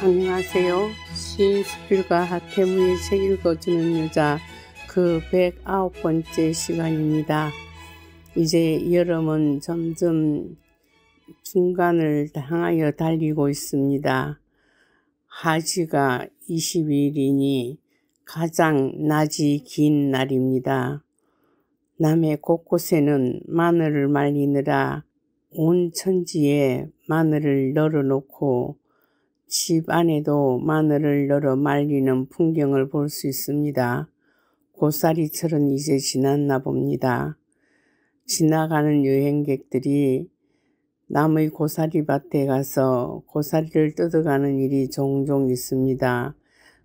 안녕하세요. 시인 수필과 하태무의 책 읽어주는 여자 그 109번째 시간입니다. 이제 여름은 점점 중간을 향하여 달리고 있습니다. 하지가 20일이니 가장 낮이 긴 날입니다. 남해 곳곳에는 마늘을 말리느라 온 천지에 마늘을 널어놓고 집 안에도 마늘을 널어 말리는 풍경을 볼 수 있습니다. 고사리철은 이제 지났나 봅니다. 지나가는 여행객들이 남의 고사리밭에 가서 고사리를 뜯어가는 일이 종종 있습니다.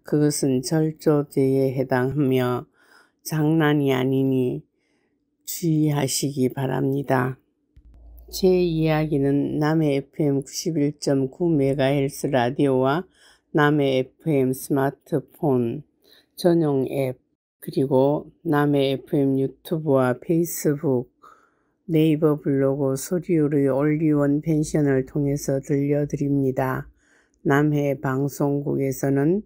그것은 절조죄에 해당하며 장난이 아니니 주의하시기 바랍니다. 제 이야기는 남해 FM 91.9MHz 라디오와 남해 FM 스마트폰 전용 앱 그리고 남해 FM 유튜브와 페이스북 네이버 블로그 소리우리 올리원 펜션을 통해서 들려드립니다. 남해 방송국에서는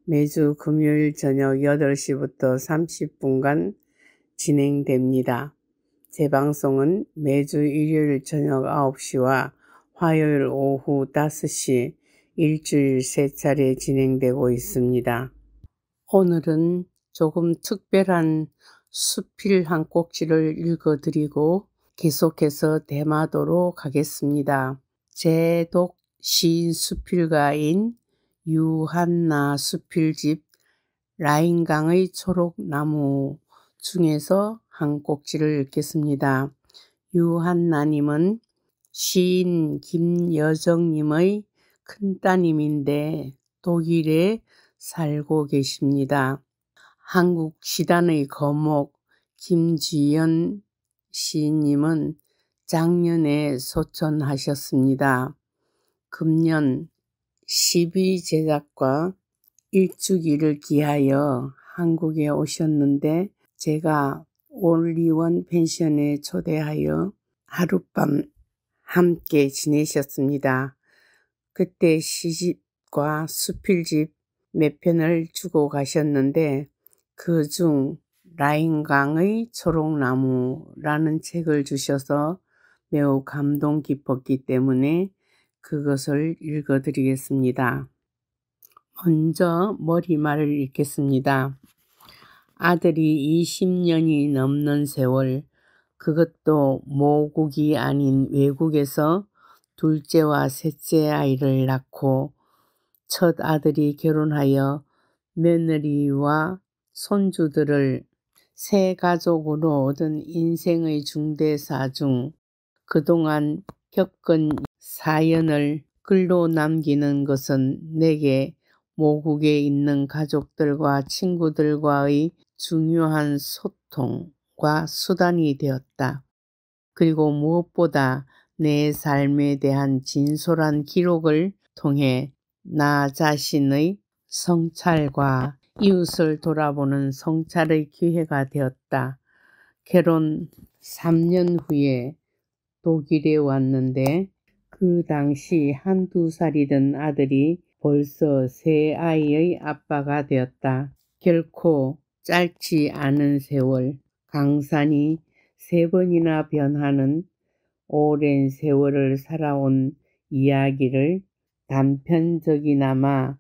매주 금요일 저녁 8시부터 30분간 진행됩니다. 재방송은 매주 일요일 저녁 9시와 화요일 오후 5시 일주일 3차례 진행되고 있습니다. 오늘은 조금 특별한 수필 한 꼭지를 읽어드리고 계속해서 대마도록 하겠습니다. 제독 시인 수필가인 유한나 수필집 라인강의 초록나무 중에서 한 꼭지를 읽겠습니다. 유한나님은 시인 김여정님의 큰따님인데 독일에 살고 계십니다. 한국 시단의 거목 김지연 시인님은 작년에 소천하셨습니다. 금년 12 제작과 일주기를 기하여 한국에 오셨는데 제가 올리원 펜션에 초대하여 하룻밤 함께 지내셨습니다. 그때 시집과 수필집 몇 편을 주고 가셨는데 그중 라인강의 초록나무라는 책을 주셔서 매우 감동 깊었기 때문에 그것을 읽어드리겠습니다. 먼저 머리말을 읽겠습니다. 아들이 20년이 넘는 세월, 그것도 모국이 아닌 외국에서 둘째와 셋째 아이를 낳고 첫 아들이 결혼하여 며느리와 손주들을 새 가족으로 얻은 인생의 중대사 중 그동안 겪은 사연을 글로 남기는 것은 내게 모국에 있는 가족들과 친구들과의 중요한 소통과 수단이 되었다. 그리고 무엇보다 내 삶에 대한 진솔한 기록을 통해 나 자신의 성찰과 이웃을 돌아보는 성찰의 기회가 되었다. 결혼 3년 후에 독일에 왔는데 그 당시 1~2살이던 아들이 벌써 세 아이의 아빠가 되었다. 결코 짧지 않은 세월, 강산이 3번이나 변하는 오랜 세월을 살아온 이야기를 단편적이나마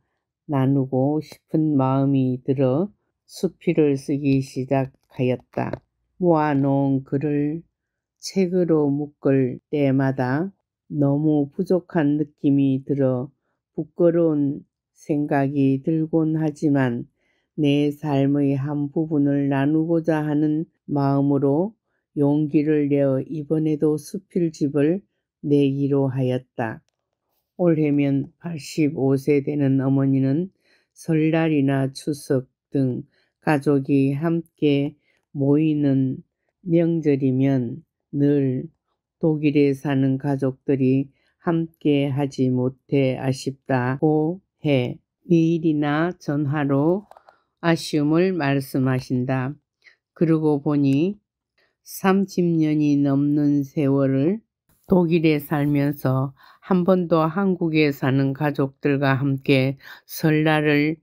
나누고 싶은 마음이 들어 수필을 쓰기 시작하였다. 모아놓은 글을 책으로 묶을 때마다 너무 부족한 느낌이 들어 부끄러운 생각이 들곤 하지만 내 삶의 한 부분을 나누고자 하는 마음으로 용기를 내어 이번에도 수필집을 내기로 하였다. 올해면 85세 되는 어머니는 설날이나 추석 등 가족이 함께 모이는 명절이면 늘 독일에 사는 가족들이 함께 하지 못해 아쉽다고 해 메일이나 전화로 아쉬움을 말씀하신다. 그러고 보니 30년이 넘는 세월을 독일에 살면서 한 번도 한국에 사는 가족들과 함께 설날을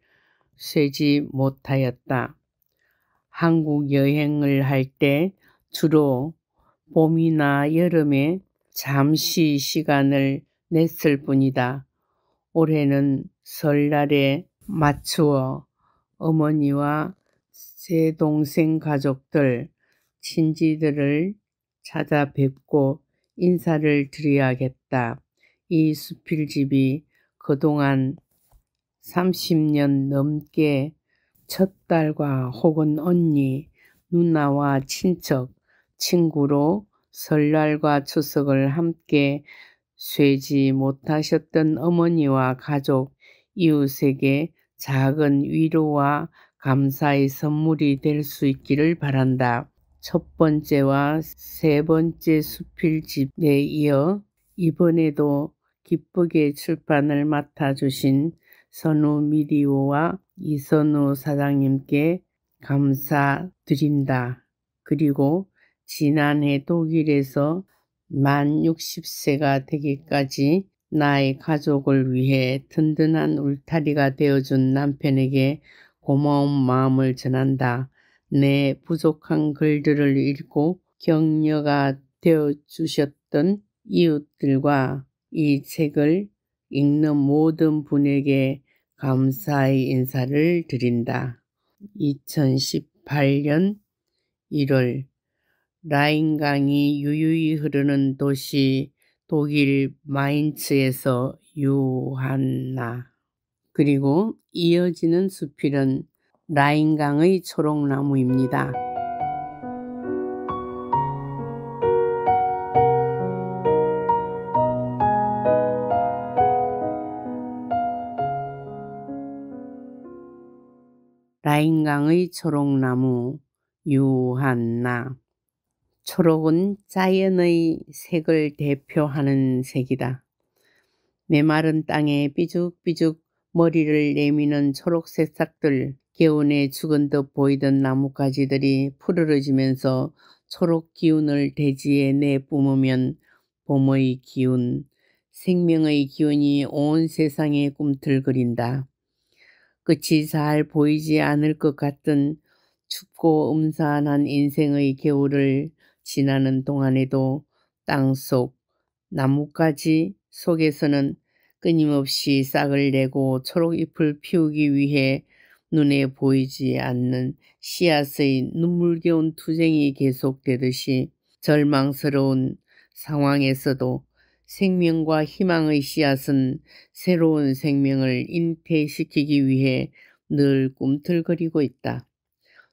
쇠지 못하였다. 한국 여행을 할 때 주로 봄이나 여름에 잠시 시간을 냈을 뿐이다. 올해는 설날에 맞추어 어머니와 제 동생 가족들, 친지들을 찾아뵙고 인사를 드려야겠다. 이 수필집이 그동안 30년 넘게 첫 딸과 혹은 언니, 누나와 친척, 친구로 설날과 추석을 함께 쇠지 못하셨던 어머니와 가족, 이웃에게 작은 위로와 감사의 선물이 될 수 있기를 바란다. 첫 번째와 세 번째 수필집에 이어 이번에도 기쁘게 출판을 맡아주신 선우 미디어와 이선우 사장님께 감사드린다. 그리고 지난해 독일에서 만 60세가 되기까지 나의 가족을 위해 든든한 울타리가 되어준 남편에게 고마운 마음을 전한다. 내 부족한 글들을 읽고 격려가 되어주셨던 이웃들과 이 책을 읽는 모든 분에게 감사의 인사를 드린다. 2018년 1월 라인강이 유유히 흐르는 도시 독일 마인츠에서 유한나. 그리고 이어지는 수필은 라인강의 초록나무입니다. 라인강의 초록나무 유한나. 초록은 자연의 색을 대표하는 색이다. 메마른 땅에 삐죽삐죽 머리를 내미는 초록 새싹들, 개운해 죽은 듯 보이던 나뭇가지들이 푸르러지면서 초록 기운을 대지에 내뿜으면 봄의 기운, 생명의 기운이 온 세상에 꿈틀거린다. 끝이 잘 보이지 않을 것 같던 춥고 음산한 인생의 겨울을 지나는 동안에도 땅속 나뭇가지 속에서는 끊임없이 싹을 내고 초록잎을 피우기 위해 눈에 보이지 않는 씨앗의 눈물겨운 투쟁이 계속되듯이 절망스러운 상황에서도 생명과 희망의 씨앗은 새로운 생명을 잉태시키기 위해 늘 꿈틀거리고 있다.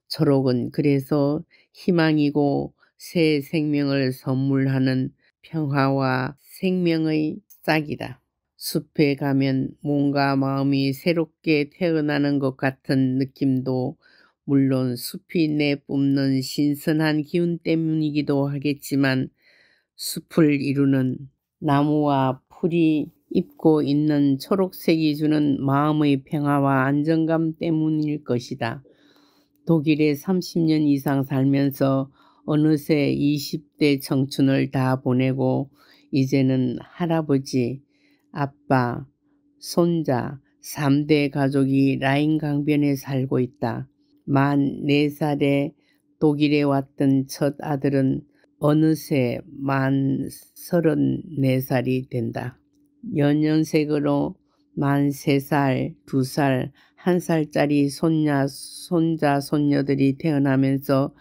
초록은 그래서 희망이고 새 생명을 선물하는 평화와 생명의 싹이다. 숲에 가면 몸과 마음이 새롭게 태어나는 것 같은 느낌도 물론 숲이 내뿜는 신선한 기운 때문이기도 하겠지만 숲을 이루는 나무와 풀이 입고 있는 초록색이 주는 마음의 평화와 안정감 때문일 것이다. 독일에 30년 이상 살면서 어느새 20대 청춘을 다 보내고 이제는 할아버지, 아빠, 손자, 3대 가족이 라인 강변에 살고 있다. 만 4살에 독일에 왔던 첫 아들은 어느새 만 34살이 된다. 연년색으로 만 3살, 2살, 1살짜리 손자, 손녀들이 태어나면서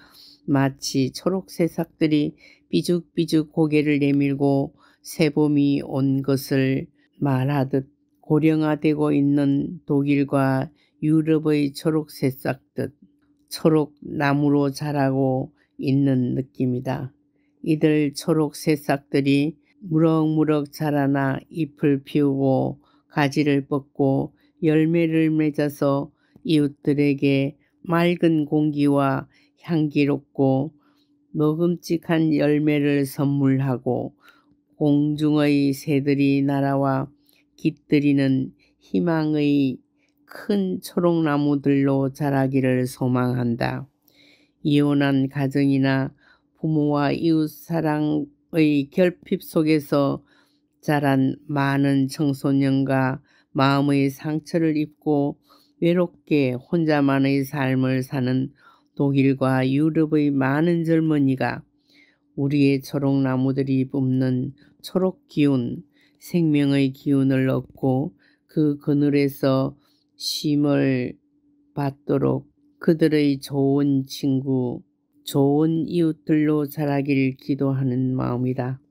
마치 초록 새싹들이 삐죽삐죽 고개를 내밀고 새봄이 온 것을 말하듯 고령화되고 있는 독일과 유럽의 초록 새싹들, 초록 나무로 자라고 있는 느낌이다. 이들 초록 새싹들이 무럭무럭 자라나 잎을 피우고 가지를 뻗고 열매를 맺어서 이웃들에게 맑은 공기와 향기롭고 먹음직한 열매를 선물하고 공중의 새들이 날아와 깃들이는 희망의 큰 초록나무들로 자라기를 소망한다. 이혼한 가정이나 부모와 이웃 사랑의 결핍 속에서 자란 많은 청소년과 마음의 상처를 입고 외롭게 혼자만의 삶을 사는 독일과 유럽의 많은 젊은이가 우리의 초록나무들이 뿜는 초록 기운, 생명의 기운을 얻고 그 그늘에서 쉼을 받도록 그들의 좋은 친구, 좋은 이웃들로 자라길 기도하는 마음이다.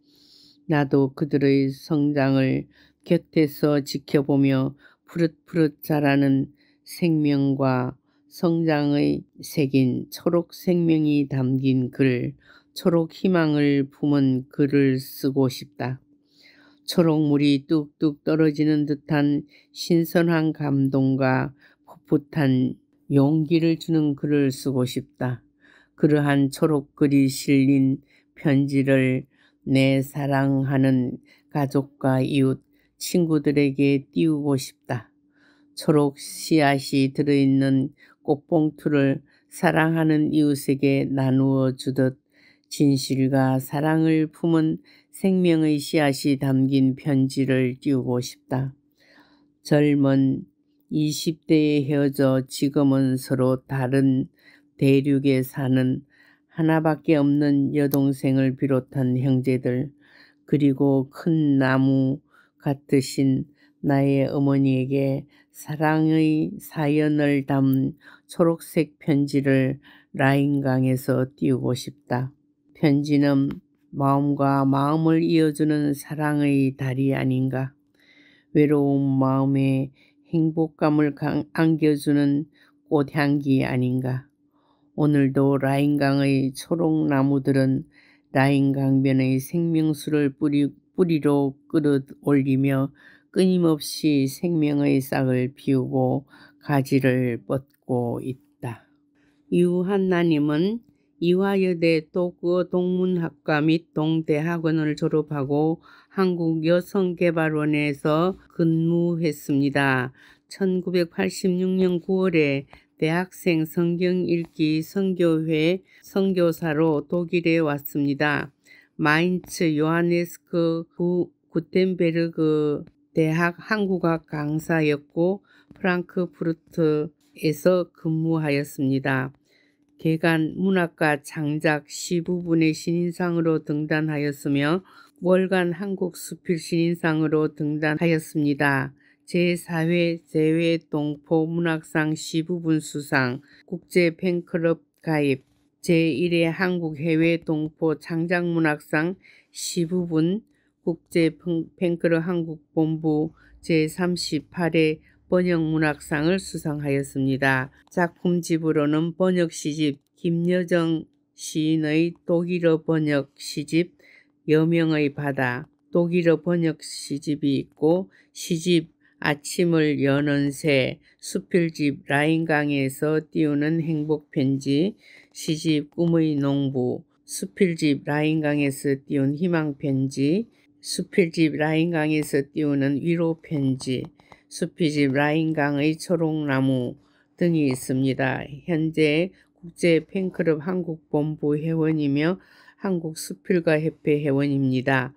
나도 그들의 성장을 곁에서 지켜보며 푸릇푸릇 자라는 생명과 성장의 색인 초록 생명이 담긴 글, 초록 희망을 품은 글을 쓰고 싶다. 초록물이 뚝뚝 떨어지는 듯한 신선한 감동과 풋풋한 용기를 주는 글을 쓰고 싶다. 그러한 초록글이 실린 편지를 내 사랑하는 가족과 이웃, 친구들에게 띄우고 싶다. 초록 씨앗이 들어있는 꽃봉투를 사랑하는 이웃에게 나누어 주듯 진실과 사랑을 품은 생명의 씨앗이 담긴 편지를 띄우고 싶다. 젊은 20대에 헤어져 지금은 서로 다른 대륙에 사는 하나밖에 없는 여동생을 비롯한 형제들, 그리고 큰 나무 같으신 나의 어머니에게 사랑의 사연을 담은 초록색 편지를 라인강에서 띄우고 싶다. 편지는 마음과 마음을 이어주는 사랑의 달이 아닌가. 외로운 마음에 행복감을 안겨주는 꽃향기 아닌가. 오늘도 라인강의 초록나무들은 라인강변의 생명수를 뿌리로 끌어올리며 끊임없이 생명의 싹을 피우고 가지를 뻗고 있다. 유한나님은 이화여대 도구동문학과 및 동대학원을 졸업하고 한국여성개발원에서 근무했습니다. 1986년 9월에 대학생 성경읽기 선교회 선교사로 독일에 왔습니다. 마인츠 요하네스크 구텐베르그 대학 한국학 강사였고 프랑크푸르트에서 근무하였습니다. 개간 문학과 창작 시부분의 신인상으로 등단하였으며 월간 한국수필 신인상으로 등단하였습니다. 제4회 재외동포 문학상 시부분 수상, 국제팬클럽 가입, 제1회 한국해외동포 창작문학상 시부분, 국제팬클럽 한국본부 제38회 번역문학상을 수상하였습니다. 작품집으로는 번역시집 김여정 시인의 독일어 번역 시집 여명의 바다, 독일어 번역 시집이 있고 시집 아침을 여는 새, 수필집 라인강에서 띄우는 행복편지, 시집 꿈의 농부, 수필집 라인강에서 띄운 희망편지, 수필집 라인강에서 띄우는 위로편지, 수필집 라인강의 초록나무 등이 있습니다. 현재 국제팬클럽 한국본부 회원이며 한국수필가협회 회원입니다.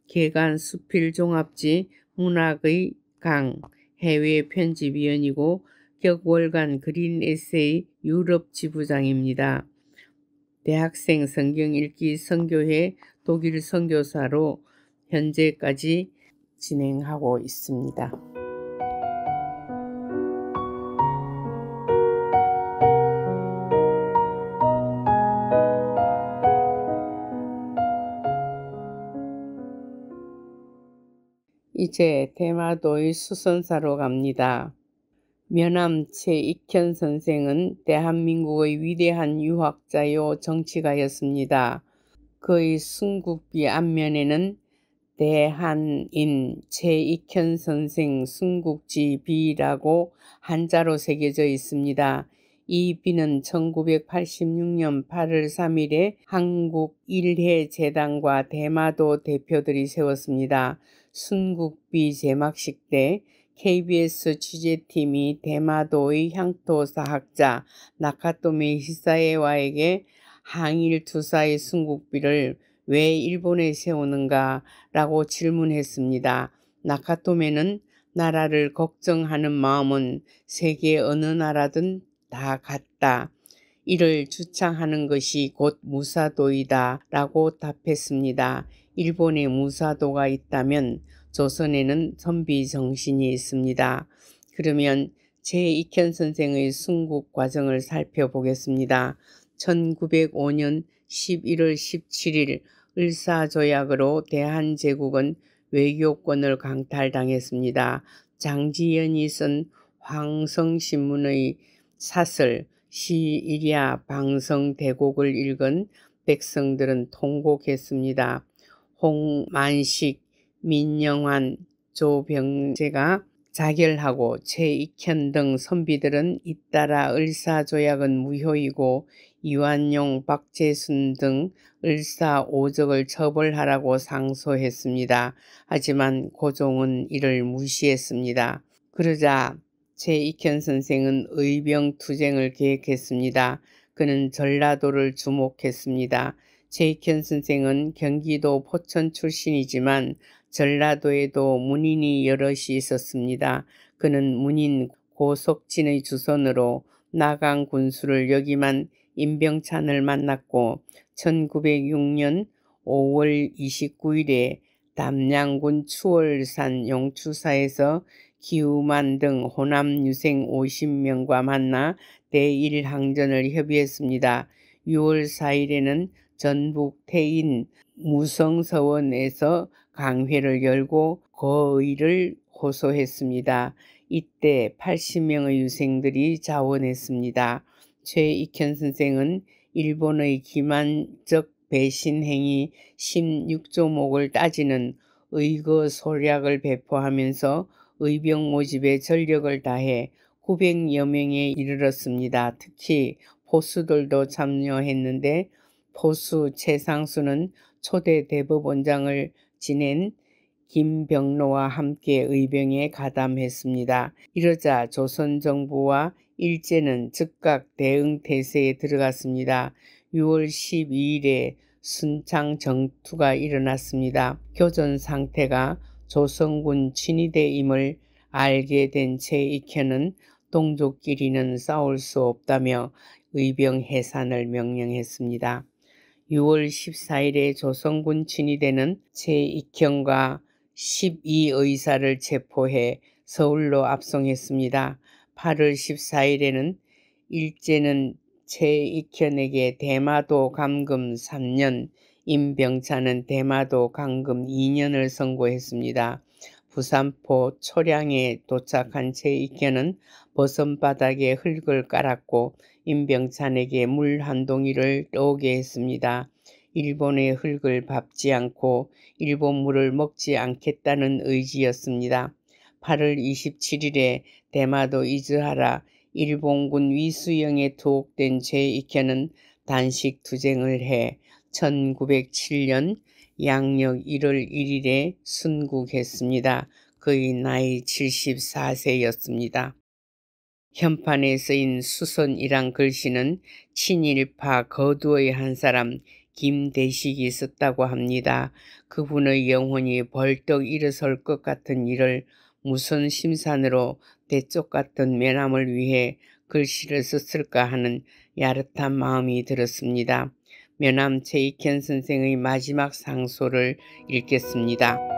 개간 수필종합지 문학의 강 해외 편집위원이고 격월간 그린 에세이 유럽 지부장입니다. 대학생 성경읽기 선교회 독일 선교사로 현재까지 진행하고 있습니다. 이제 대마도의 수선사로 갑니다. 면함 최익현 선생은 대한민국의 위대한 유학자요 정치가였습니다. 그의 순국비 앞면에는 대한인 최익현 선생 순국지 비라고 한자로 새겨져 있습니다. 이 비는 1986년 8월 3일에 한국 일해재단과 대마도 대표들이 세웠습니다. 순국비 제막식 때 KBS 취재팀이 대마도의 향토사학자 나카토미 히사에와에게 항일 투사의 순국비를 왜 일본에 세우는가? 라고 질문했습니다. 나카토메는 나라를 걱정하는 마음은 세계 어느 나라든 다 같다. 이를 주창하는 것이 곧 무사도이다 라고 답했습니다. 일본에 무사도가 있다면 조선에는 선비 정신이 있습니다. 그러면 제익현 선생의 순국 과정을 살펴보겠습니다. 1905년 11월 17일 을사조약으로 대한제국은 외교권을 강탈당했습니다. 장지연이 쓴 황성신문의 사설 시일야 방성대곡을 읽은 백성들은 통곡했습니다. 홍만식, 민영환, 조병재가 자결하고 최익현 등 선비들은 잇따라 을사조약은 무효이고 이완용, 박재순 등 을사오적을 처벌하라고 상소했습니다. 하지만 고종은 이를 무시했습니다. 그러자 최익현 선생은 의병투쟁을 계획했습니다. 그는 전라도를 주목했습니다. 최익현 선생은 경기도 포천 출신이지만 전라도에도 문인이 여럿이 있었습니다. 그는 문인 고석진의 주선으로 나강 군수를 역임한 임병찬을 만났고 1906년 5월 29일에 담양군 추월산 용추사에서 기우만 등 호남 유생 50명과 만나 대일항전을 협의했습니다. 6월 4일에는 전북 태인 무성서원에서 강회를 열고 거의를 호소했습니다. 이때 80명의 유생들이 자원했습니다. 최익현 선생은 일본의 기만적 배신 행위 16조목을 따지는 의거소략을 배포하면서 의병 모집에 전력을 다해 900여 명에 이르렀습니다. 특히 포수들도 참여했는데 포수 최상수는 초대 대법원장을 지낸 김병로와 함께 의병에 가담했습니다. 이러자 조선정부와 일제는 즉각 대응태세에 들어갔습니다. 6월 12일에 순창 정투가 일어났습니다. 교전 상태가 조선군 친위대임을 알게 된 최익현은 동족끼리는 싸울 수 없다며 의병 해산을 명령했습니다. 6월 14일에 조선군 친위대는 최익현과 12의사를 체포해 서울로 압송했습니다. 8월 14일에는 일제는 최익현에게 대마도 감금 3년, 임병찬은 대마도 감금 2년을 선고했습니다. 부산포 초량에 도착한 최익현은 버선바닥에 흙을 깔았고 임병찬에게 물 한 동이를 떠오게 했습니다. 일본의 흙을 밟지 않고 일본 물을 먹지 않겠다는 의지였습니다. 8월 27일에 대마도 이즈하라 일본군 위수영에 투옥된 최익현은 단식 투쟁을 해 1907년 양력 1월 1일에 순국했습니다. 그의 나이 74세였습니다. 현판에 쓰인 수선이란 글씨는 친일파 거두의 한 사람 김대식이 썼다고 합니다. 그분의 영혼이 벌떡 일어설 것 같은 일을 무슨 심산으로 대쪽 같은 면함을 위해 글씨를 썼을까 하는 야릇한 마음이 들었습니다. 면함 최익현 선생의 마지막 상소를 읽겠습니다.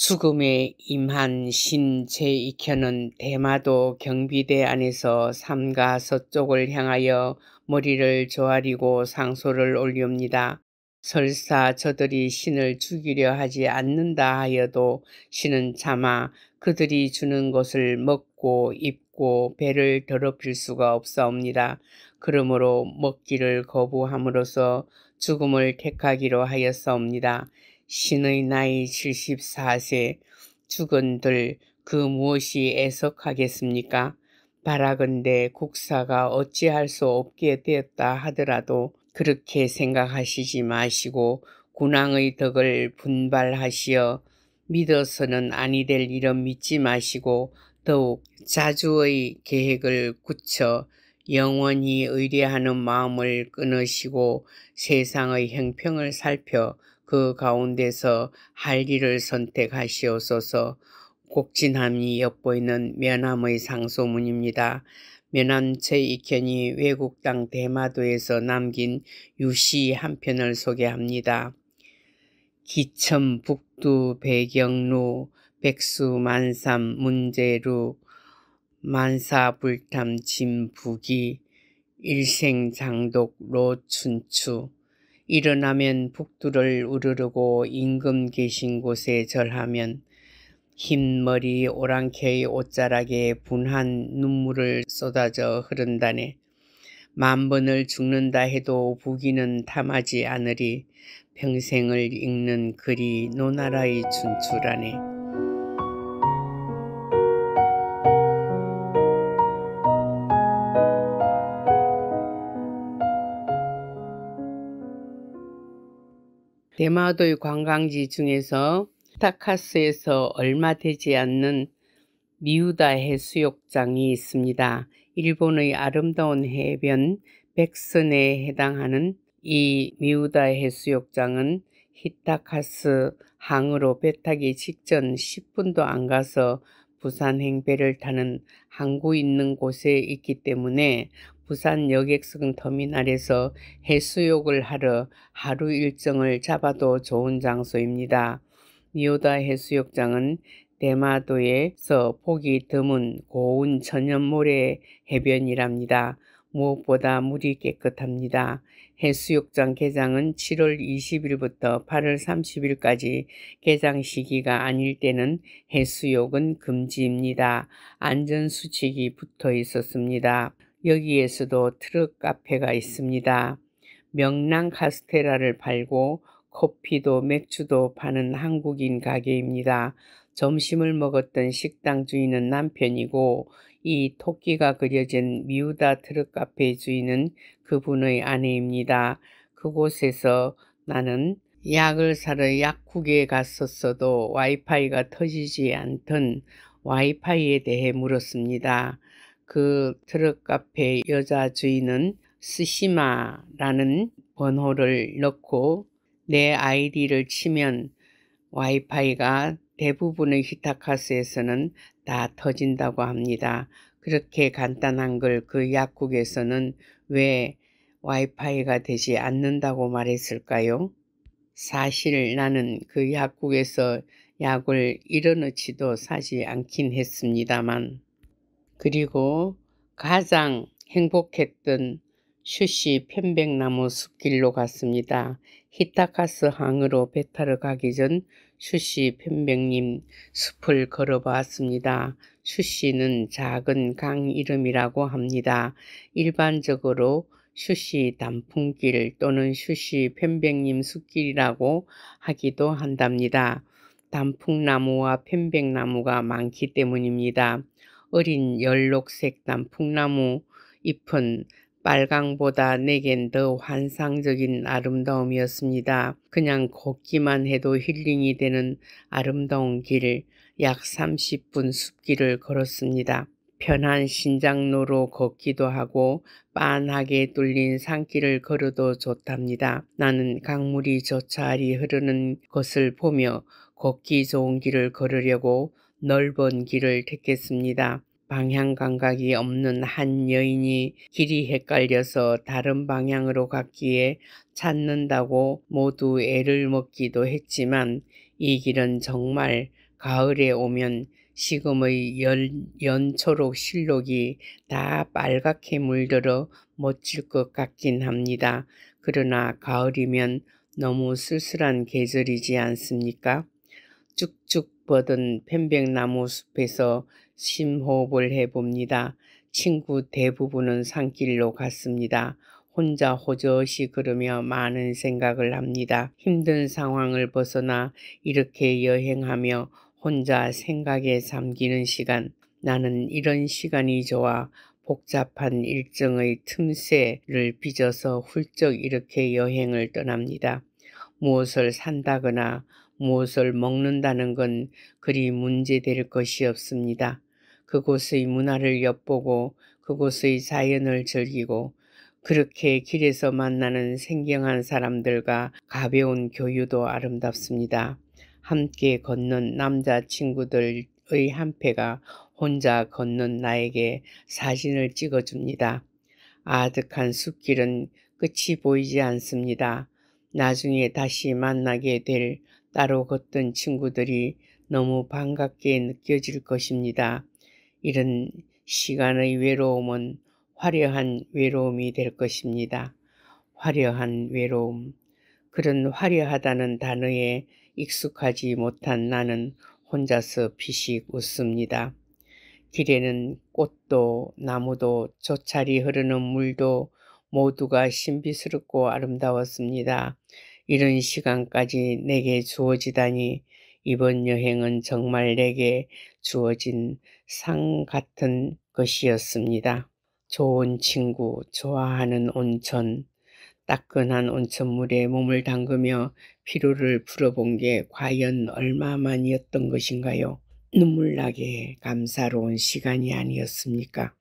죽음에 임한 신 최익현은 대마도 경비대 안에서 삼가 서쪽을 향하여 머리를 조아리고 상소를 올립니다. 설사 저들이 신을 죽이려 하지 않는다 하여도 신은 차마 그들이 주는 것을 먹고 입고 배를 더럽힐 수가 없사옵니다. 그러므로 먹기를 거부함으로써 죽음을 택하기로 하였사옵니다. 신의 나이 74세 죽은들 그 무엇이 애석하겠습니까? 바라건대 국사가 어찌할 수 없게 되었다 하더라도 그렇게 생각하시지 마시고 군왕의 덕을 분발하시어 믿어서는 아니 될 일은 믿지 마시고 더욱 자주의 계획을 굳혀 영원히 의뢰하는 마음을 끊으시고 세상의 형평을 살펴 그 가운데서 할 일을 선택하시옵소서. 곡진함이 엿보이는 면함의 상소문입니다. 면함 제2편이 외국 땅 대마도에서 남긴 유시 한 편을 소개합니다. 기첨 북두 배경루 백수만삼 문제루 만사불탐 진북이 일생장독 로춘추. 일어나면 북두를 우르르고 임금 계신 곳에 절하면 흰머리 오랑캐의 옷자락에 분한 눈물을 쏟아져 흐른다네. 만번을 죽는다 해도 부귀는 탐하지 않으리. 평생을 읽는 글이 노나라의 춘추라네. 대마도의 관광지 중에서 히타카스에서 얼마 되지 않는 미우다 해수욕장이 있습니다. 일본의 아름다운 해변 백선에 해당하는 이 미우다 해수욕장은 히타카스 항으로 배 타기 직전 10분도 안 가서 부산행 배를 타는 항구 있는 곳에 있기 때문에 부산 여객선 터미널에서 해수욕을 하러 하루 일정을 잡아도 좋은 장소입니다. 미우다 해수욕장은 대마도에서 보기 드문 고운 천연모래 해변이랍니다. 무엇보다 물이 깨끗합니다. 해수욕장 개장은 7월 20일부터 8월 30일까지 개장 시기가 아닐 때는 해수욕은 금지입니다. 안전수칙이 붙어 있었습니다. 여기에서도 트럭 카페가 있습니다. 명랑 카스테라를 팔고 커피도 맥주도 파는 한국인 가게입니다. 점심을 먹었던 식당 주인은 남편이고 이 토끼가 그려진 미우다 트럭 카페 주인은 그분의 아내입니다. 그곳에서 나는 약을 사러 약국에 갔었어도 와이파이가 터지지 않던 와이파이에 대해 물었습니다. 그 트럭 카페 여자 주인은 스시마라는 번호를 넣고 내 아이디를 치면 와이파이가 대부분의 히타카스에서는 다 터진다고 합니다. 그렇게 간단한 걸 그 약국에서는 왜 와이파이가 되지 않는다고 말했을까요? 사실 나는 그 약국에서 약을 1원어치도 사지 않긴 했습니다만. 그리고 가장 행복했던 슈시 편백나무 숲길로 갔습니다. 히타카스 항으로 배 타러 가기 전 슈시 편백님 숲을 걸어봤습니다. 슈시는 작은 강 이름이라고 합니다. 일반적으로 슈시 단풍길 또는 슈시 편백님 숲길이라고 하기도 한답니다. 단풍나무와 편백나무가 많기 때문입니다. 어린 연록색 단풍나무 잎은 빨강보다 내겐 더 환상적인 아름다움이었습니다. 그냥 걷기만 해도 힐링이 되는 아름다운 길, 약 30분 숲길을 걸었습니다. 편한 신장로로 걷기도 하고 빤하게 뚫린 산길을 걸어도 좋답니다. 나는 강물이 저차리 흐르는 것을 보며 걷기 좋은 길을 걸으려고 넓은 길을 택했습니다. 방향 감각이 없는 한 여인이 길이 헷갈려서 다른 방향으로 갔기에 찾는다고 모두 애를 먹기도 했지만 이 길은 정말 가을에 오면 시금의 연초록 실록이 다 빨갛게 물들어 멋질 것 같긴 합니다. 그러나 가을이면 너무 쓸쓸한 계절이지 않습니까? 쭉쭉 뻗은 편백나무 숲에서 심호흡을 해봅니다. 친구 대부분은 산길로 갔습니다. 혼자 호젓이 걸으며 많은 생각을 합니다. 힘든 상황을 벗어나 이렇게 여행하며 혼자 생각에 잠기는 시간. 나는 이런 시간이 좋아. 복잡한 일정의 틈새를 빚어서 훌쩍 이렇게 여행을 떠납니다. 무엇을 산다거나 무엇을 먹는다는 건 그리 문제될 것이 없습니다. 그곳의 문화를 엿보고 그곳의 자연을 즐기고 그렇게 길에서 만나는 생경한 사람들과 가벼운 교류도 아름답습니다. 함께 걷는 남자친구들의 한 패가 혼자 걷는 나에게 사진을 찍어줍니다. 아득한 숲길은 끝이 보이지 않습니다. 나중에 다시 만나게 될 따로 걷던 친구들이 너무 반갑게 느껴질 것입니다. 이런 시간의 외로움은 화려한 외로움이 될 것입니다. 화려한 외로움. 그런 화려하다는 단어에 익숙하지 못한 나는 혼자서 피식 웃습니다. 길에는 꽃도 나무도 조차리 흐르는 물도 모두가 신비스럽고 아름다웠습니다. 이런 시간까지 내게 주어지다니 이번 여행은 정말 내게 주어진 상 같은 것이었습니다. 좋은 친구, 좋아하는 온천, 따끈한 온천물에 몸을 담그며 피로를 풀어본 게 과연 얼마만이었던 것인가요? 눈물나게 감사로운 시간이 아니었습니까?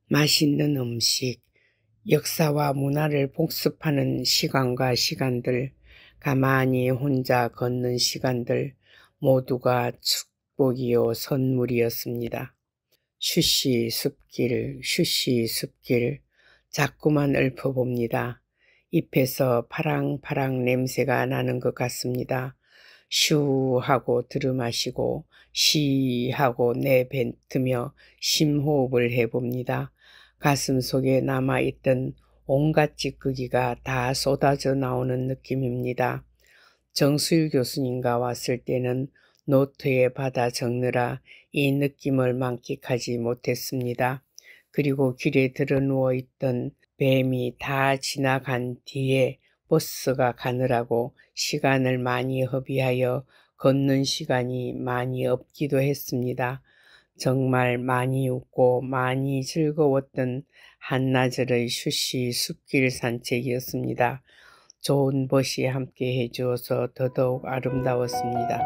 맛있는 음식, 역사와 문화를 복습하는 시간과 시간들, 가만히 혼자 걷는 시간들 모두가 축복이요 선물이었습니다. 쉬쉬 숲길, 쉬쉬 숲길, 자꾸만 읊어봅니다. 잎에서 파랑파랑 냄새가 나는 것 같습니다. 슈 하고 들이마시고 시 하고 내뱉으며 심호흡을 해봅니다. 가슴 속에 남아있던 온갖 찌꺼기가 다 쏟아져 나오는 느낌입니다. 정수일 교수님과 왔을 때는 노트에 받아 적느라 이 느낌을 만끽하지 못했습니다. 그리고 길에 들어누워 있던 뱀이 다 지나간 뒤에 버스가 가느라고 시간을 많이 허비하여 걷는 시간이 많이 없기도 했습니다. 정말 많이 웃고 많이 즐거웠던 한나절의 쉬쉬 숲길 산책이었습니다. 좋은 벗이 함께 해주어서 더더욱 아름다웠습니다.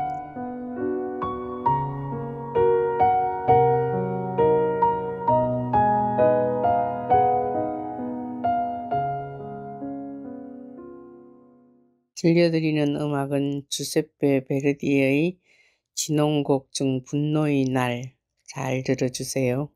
들려드리는 음악은 주세페 베르디의 진홍곡 중 분노의 날. 잘 들어주세요.